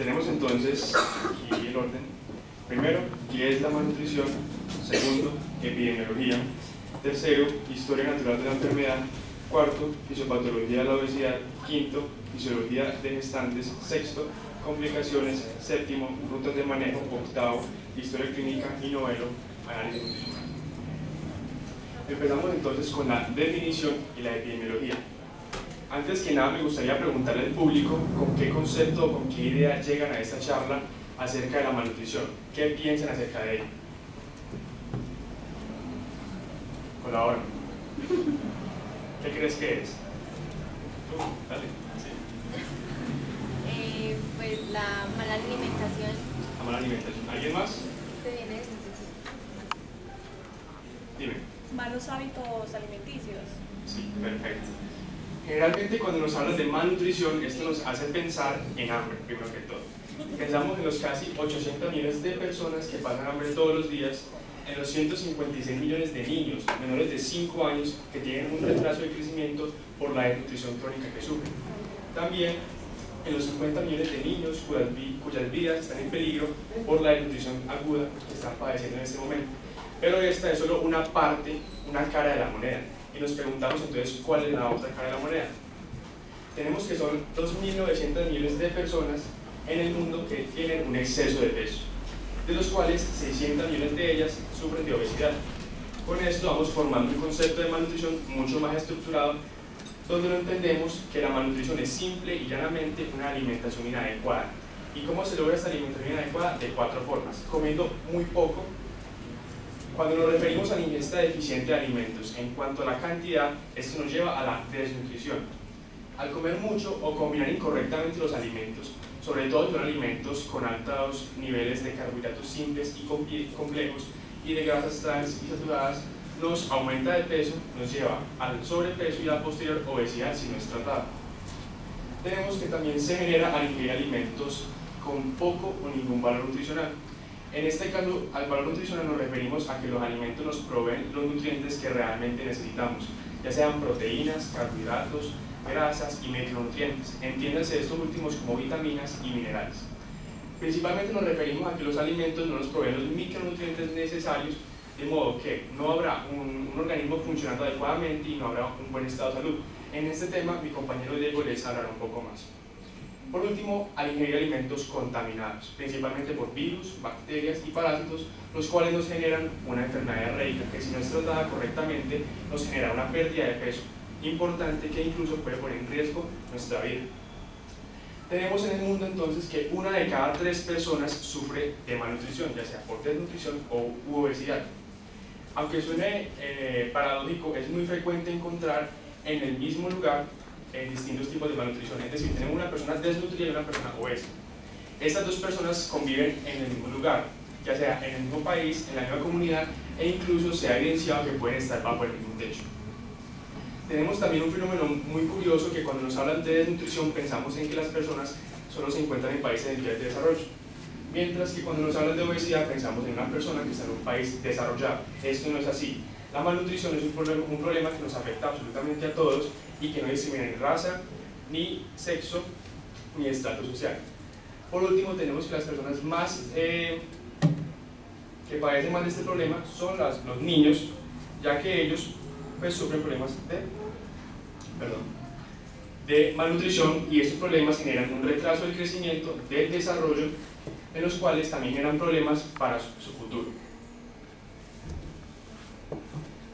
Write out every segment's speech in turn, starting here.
Tenemos entonces aquí el orden. Primero, ¿qué es la malnutrición? Segundo, epidemiología. Tercero, historia natural de la enfermedad. Cuarto, fisiopatología de la obesidad. Quinto, fisiología de gestantes. Sexto, complicaciones. Séptimo, rutas de manejo. Octavo, historia clínica. Y noveno, análisis nutricional. Empezamos entonces con la definición y la epidemiología. Antes que nada me gustaría preguntarle al público con qué concepto o con qué idea llegan a esta charla acerca de la malnutrición. ¿Qué piensan acerca de ella? Colaboran. ¿Qué crees que es? Dale. Sí. Pues la mala alimentación. La mala alimentación. ¿Alguien más? ¿Te viene de Dime. Malos hábitos alimenticios. Sí, perfecto. Generalmente cuando nos hablan de malnutrición, esto nos hace pensar en hambre, primero que todo. Pensamos en los casi 800 millones de personas que pasan hambre todos los días, en los 156 millones de niños menores de 5 años que tienen un retraso de crecimiento por la desnutrición crónica que sufren. También en los 50 millones de niños cuyas vidas están en peligro por la desnutrición aguda que están padeciendo en este momento. Pero esta es solo una parte, una cara de la moneda. Y nos preguntamos entonces cuál es la otra cara de la moneda. Tenemos que son 2.900 millones de personas en el mundo que tienen un exceso de peso, de los cuales 600 millones de ellas sufren de obesidad. Con esto vamos formando un concepto de malnutrición mucho más estructurado, donde no entendemos que la malnutrición es simple y llanamente una alimentación inadecuada. ¿Y cómo se logra esta alimentación inadecuada? De 4 formas: comiendo muy poco. Cuando nos referimos a la ingesta deficiente de alimentos, en cuanto a la cantidad, esto nos lleva a la desnutrición. Al comer mucho o combinar incorrectamente los alimentos, sobre todo son alimentos con altos niveles de carbohidratos simples y complejos y de grasas trans y saturadas, nos aumenta de peso, nos lleva al sobrepeso y a la posterior obesidad si no es tratado. Tenemos que también se genera al ingerir alimentos con poco o ningún valor nutricional. En este caso, al valor nutricional nos referimos a que los alimentos nos proveen los nutrientes que realmente necesitamos, ya sean proteínas, carbohidratos, grasas y micronutrientes. Entiéndanse estos últimos como vitaminas y minerales. Principalmente nos referimos a que los alimentos no nos proveen los micronutrientes necesarios, de modo que no habrá un organismo funcionando adecuadamente y no habrá un buen estado de salud. En este tema, mi compañero Diego les hablará un poco más. Por último, al ingerir alimentos contaminados, principalmente por virus, bacterias y parásitos, los cuales nos generan una enfermedad diarreica que, si no es tratada correctamente, nos genera una pérdida de peso importante que incluso puede poner en riesgo nuestra vida. Tenemos en el mundo entonces que 1 de cada 3 personas sufre de malnutrición, ya sea por desnutrición o obesidad. Aunque suene paradójico, es muy frecuente encontrar en el mismo lugar distintos tipos de malnutrición. Es decir, tenemos una persona desnutrida y una persona obesa. Estas dos personas conviven en el mismo lugar, ya sea en el mismo país, en la misma comunidad, e incluso se ha evidenciado que pueden estar bajo el mismo techo. Tenemos también un fenómeno muy curioso, que cuando nos hablan de desnutrición pensamos en que las personas solo se encuentran en países en vías de desarrollo, mientras que cuando nos hablan de obesidad pensamos en una persona que está en un país desarrollado. Esto no es así. La malnutrición es un problema que nos afecta absolutamente a todos y que no discrimina ni raza, ni sexo, ni estatus social. Por último, tenemos que las personas más que padecen más de este problema son los niños, ya que ellos pues sufren problemas de malnutrición, y estos problemas generan un retraso del crecimiento, del desarrollo, en los cuales también generan problemas para su futuro.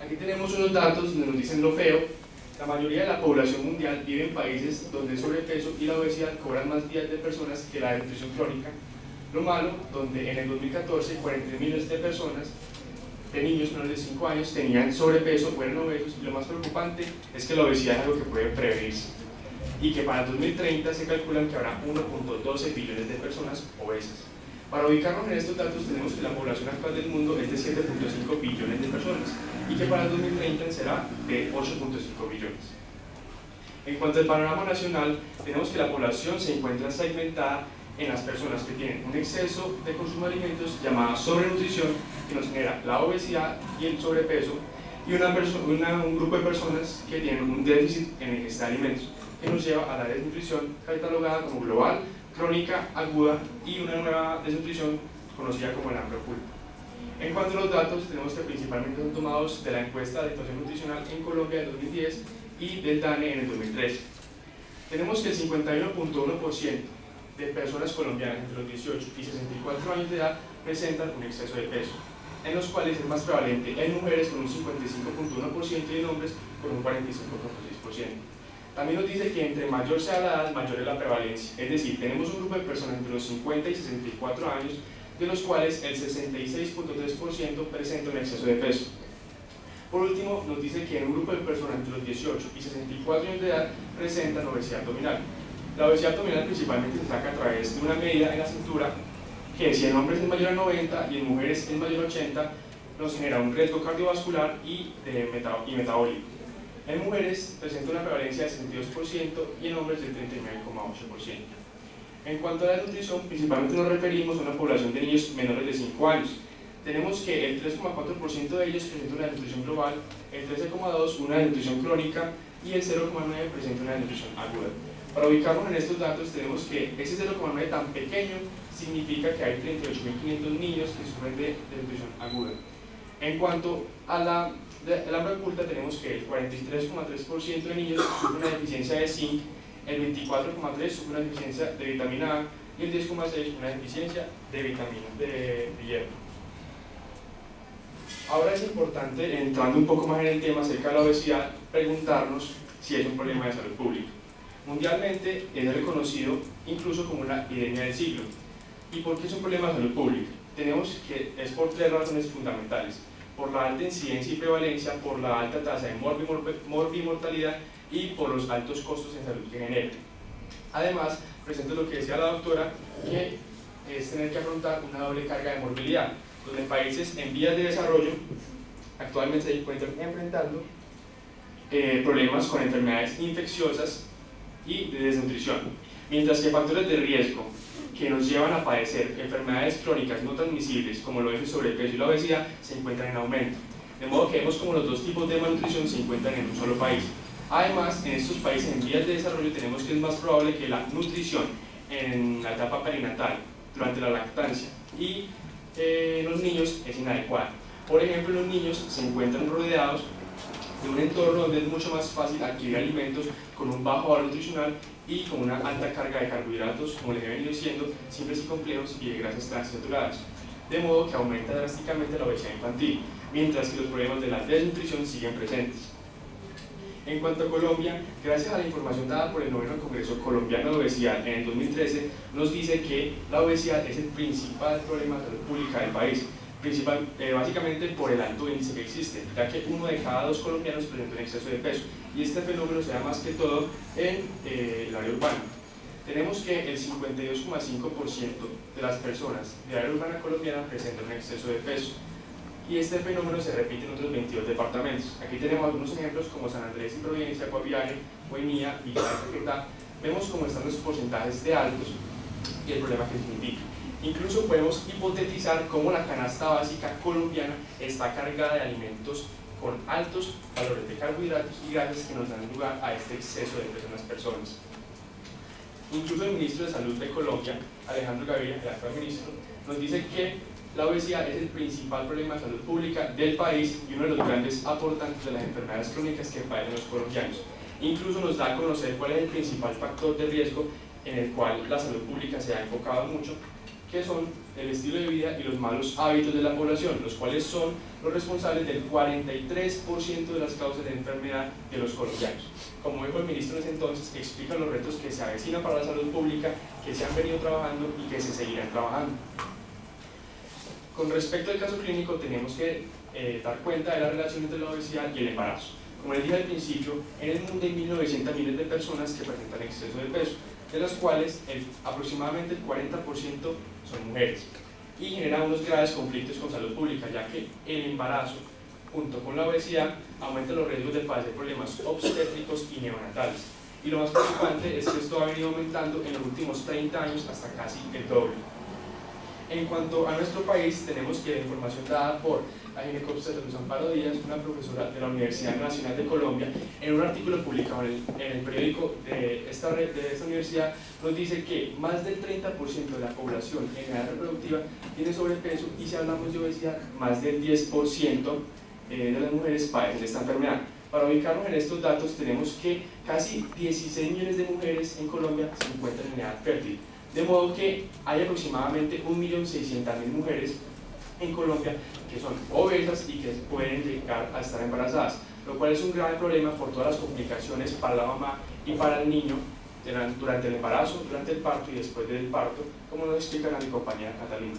Aquí tenemos unos datos donde nos dicen lo feo. La mayoría de la población mundial vive en países donde el sobrepeso y la obesidad cobran más vidas de personas que la desnutrición crónica. Lo malo, donde en el 2014 43 millones de personas, de niños menores de 5 años, tenían sobrepeso o eran obesos, y lo más preocupante es que la obesidad es algo que puede prevenirse, y que para el 2030 se calculan que habrá 1.12 billones de personas obesas. Para ubicarnos en estos datos, tenemos que la población actual del mundo es de 7.5 billones de personas, y que para el 2030 será de 8.5 billones. En cuanto al panorama nacional, tenemos que la población se encuentra segmentada en las personas que tienen un exceso de consumo de alimentos llamada sobrenutrición, que nos genera la obesidad y el sobrepeso, y un grupo de personas que tienen un déficit en la ingesta de alimentos, que nos lleva a la desnutrición, catalogada como global, crónica aguda y una nueva desnutrición conocida como el hambre oculta. En cuanto a los datos, tenemos que principalmente son tomados de la encuesta de situación nutricional en Colombia en 2010 y del DANE en el 2013. Tenemos que el 51.1% de personas colombianas entre los 18 y 64 años de edad presentan un exceso de peso, en los cuales es más prevalente en mujeres con un 55.1% y en hombres con un 45.6%. También nos dice que entre mayor sea la edad, mayor es la prevalencia, es decir, tenemos un grupo de personas entre los 50 y 64 años, de los cuales el 66.3% presenta un exceso de peso. Por último, nos dice que en un grupo de personas entre los 18 y 64 años de edad presentan obesidad abdominal. La obesidad abdominal principalmente se saca a través de una medida en la cintura que si en hombres es mayor a 90 y en mujeres es mayor a 80, nos genera un riesgo cardiovascular y metabólico. En mujeres presenta una prevalencia del 62% y en hombres del 39,8%. En cuanto a la nutrición, principalmente nos referimos a una población de niños menores de 5 años. Tenemos que el 3,4% de ellos presenta una desnutrición global, el 13,2% una desnutrición crónica y el 0,9% presenta una desnutrición aguda. Para ubicarnos en estos datos, tenemos que ese 0,9 tan pequeño significa que hay 38.500 niños que sufren de desnutrición aguda. En cuanto a el hambre oculta, tenemos que el 43,3% de niños sufren una deficiencia de zinc, el 24,3% sufre una deficiencia de vitamina A y el 10,6% una deficiencia de vitamina de hierro. Ahora es importante, entrando un poco más en el tema acerca de la obesidad, preguntarnos si es un problema de salud pública. Mundialmente es reconocido incluso como una epidemia del siglo. ¿Y por qué es un problema de salud pública? Tenemos que es por 3 razones fundamentales: por la alta incidencia y prevalencia, por la alta tasa de morbimortalidad y por los altos costos en salud que genera. Además, presento lo que decía la doctora, que es tener que afrontar una doble carga de morbilidad, donde países en vías de desarrollo actualmente se encuentran enfrentando problemas con enfermedades infecciosas y de desnutrición, mientras que factores de riesgo que nos llevan a padecer enfermedades crónicas no transmisibles como lo es el sobrepeso y la obesidad se encuentran en aumento, de modo que vemos como los dos tipos de malnutrición se encuentran en un solo país. Además, en estos países en vías de desarrollo tenemos que es más probable que la nutrición en la etapa perinatal, durante la lactancia y los niños es inadecuada. Por ejemplo, los niños se encuentran rodeados de un entorno donde es mucho más fácil adquirir alimentos con un bajo valor nutricional y con una alta carga de carbohidratos, como les he venido diciendo, simples y complejos y de grasas transaturadas, de modo que aumenta drásticamente la obesidad infantil, mientras que los problemas de la desnutrición siguen presentes. En cuanto a Colombia, gracias a la información dada por el 9º Congreso Colombiano de Obesidad en el 2013, nos dice que la obesidad es el principal problema de salud pública del país, básicamente por el alto índice que existe, ya que 1 de cada 2 colombianos presenta un exceso de peso, y este fenómeno se da más que todo en el área urbana. Tenemos que el 52,5% de las personas de área urbana colombiana presentan un exceso de peso, y este fenómeno se repite en otros 22 departamentos. Aquí tenemos algunos ejemplos como San Andrés y Providencia, Guaviare, Guainía y Caquetá. Vemos cómo están los porcentajes de altos y el problema que significa. Incluso podemos hipotetizar cómo la canasta básica colombiana está cargada de alimentos con altos valores de carbohidratos y grasas que nos dan lugar a este exceso de peso en las personas. Incluso el ministro de Salud de Colombia, Alejandro Gaviria, el actual ministro, nos dice que la obesidad es el principal problema de salud pública del país y uno de los grandes aportantes de las enfermedades crónicas que padecen los colombianos. Incluso nos da a conocer cuál es el principal factor de riesgo en el cual la salud pública se ha enfocado mucho, que son el estilo de vida y los malos hábitos de la población, los cuales son los responsables del 43% de las causas de enfermedad de los colombianos. Como dijo el ministro en ese entonces, explica los retos que se avecinan para la salud pública, que se han venido trabajando y que se seguirán trabajando. Con respecto al caso clínico, tenemos que dar cuenta de la relación entre la obesidad y el embarazo. Como les dije al principio, en el mundo hay 1.900 millones de personas que presentan exceso de peso, de las cuales aproximadamente el 40% son mujeres, y genera unos graves conflictos con salud pública, ya que el embarazo, junto con la obesidad, aumenta los riesgos de padecer problemas obstétricos y neonatales. Y lo más preocupante es que esto ha venido aumentando en los últimos 30 años hasta casi el doble. En cuanto a nuestro país, tenemos que la información dada por la ginecóloga Luz Amparo Díaz, una profesora de la Universidad Nacional de Colombia, en un artículo publicado en el periódico de esta universidad, nos dice que más del 30% de la población en edad reproductiva tiene sobrepeso, y si hablamos de obesidad, más del 10% de las mujeres padecen esta enfermedad. Para ubicarnos en estos datos, tenemos que casi 16 millones de mujeres en Colombia se encuentran en edad fértil, de modo que hay aproximadamente 1.600.000 mujeres en Colombia que son obesas y que pueden llegar a estar embarazadas, lo cual es un grave problema por todas las complicaciones para la mamá y para el niño durante el embarazo, durante el parto y después del parto, como nos explicará mi compañera Catalina.